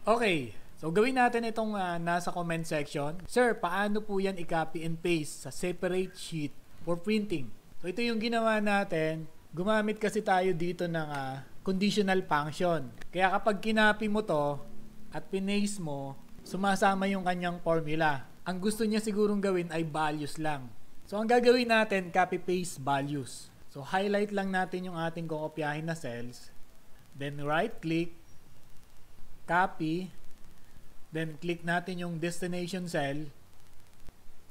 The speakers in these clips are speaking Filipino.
Okay, so gawin natin itong nasa comment section. Sir, paano po yan i-copy and paste sa separate sheet for printing? So ito yung ginawa natin. Gumamit kasi tayo dito ng conditional function. Kaya kapag kinopy mo to at pinaste mo, sumasama yung kanyang formula. Ang gusto niya sigurong gawin ay values lang. So ang gagawin natin, copy-paste values. So highlight lang natin yung ating kokopyahin na cells. Then right-click, copy, then click natin yung destination cell,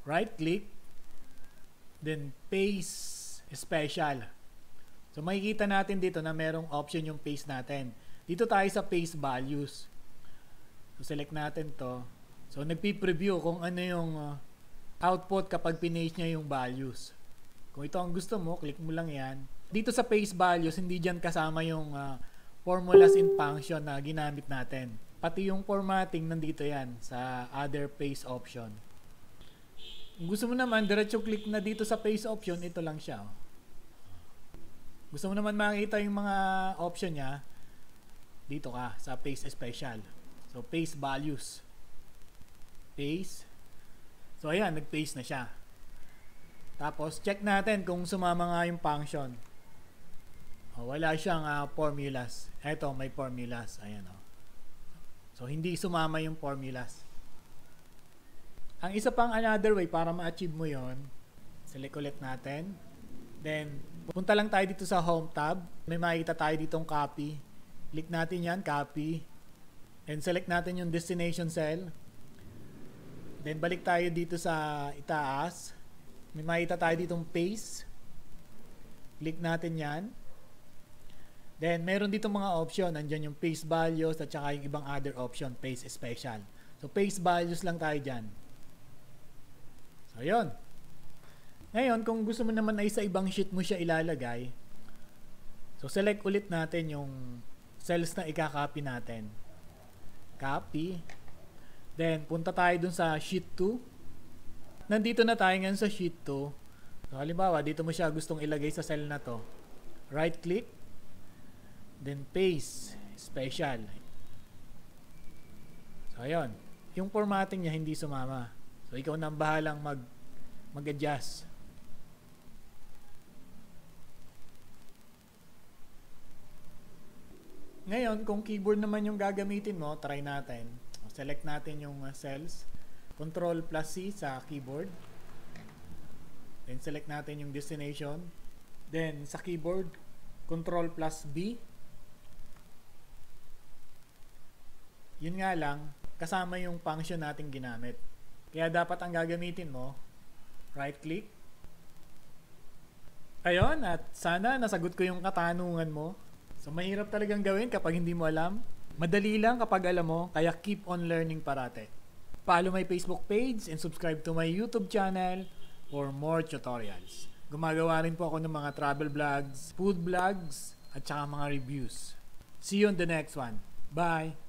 right click, then paste special. So makikita natin dito na merong option yung paste natin. Dito tayo sa paste values. So select natin to. So nagpi-preview kung ano yung output kapag pinaste niya yung values. Kung ito ang gusto mo, click mo lang yan. Dito sa paste values, hindi dyan kasama yung formulas in function na ginamit natin. Pati yung formatting nandito yan sa other paste option. Kung gusto mo naman, diretso click na dito sa paste option, ito lang siya. Gusto mo naman makita yung mga option niya, dito ka sa paste special. So paste values. Paste. So ayan, nag-paste na siya. Tapos check natin kung sumama nga yung function. Wala siyang formulas. Eto, may formulas. Ayan o. So, hindi sumama yung formulas. Ang isa pang another way para ma-achieve mo yon, select ulit natin. Then, punta lang tayo dito sa Home tab. May makikita tayo ditong copy. Click natin yan, copy. And select natin yung destination cell. Then, balik tayo dito sa itaas. May makikita tayo ditong paste. Click natin yan. Then, meron dito mga option. Nandyan yung paste values at saka yung ibang other option, paste special. So, paste values lang tayo dyan. So, yun. Ngayon, kung gusto mo naman ay sa ibang sheet mo siya ilalagay, so, select ulit natin yung cells na i-copy natin. Copy. Then, punta tayo dun sa sheet 2. Nandito na tayo ngayon sa sheet 2. So, halimbawa, dito mo siya gustong ilagay sa cell na to. Right-click. Then paste special. So ayun, yung formatting niya hindi sumama. So ikaw nang bahalang mag-adjust. Ngayon, kung keyboard naman yung gagamitin mo, try natin. Select natin yung cells. Control plus C sa keyboard. Then select natin yung destination. Then sa keyboard, Control plus B. Yun nga lang, kasama yung function nating ginamit. Kaya dapat ang gagamitin mo, right click. Ayun, at sana nasagot ko yung katanungan mo. So mahirap talagang gawin kapag hindi mo alam. Madali lang kapag alam mo, kaya keep on learning parate. Follow my Facebook page and subscribe to my YouTube channel for more tutorials. Gumagawa rin po ako ng mga travel vlogs, food vlogs, at saka mga reviews. See you on the next one. Bye!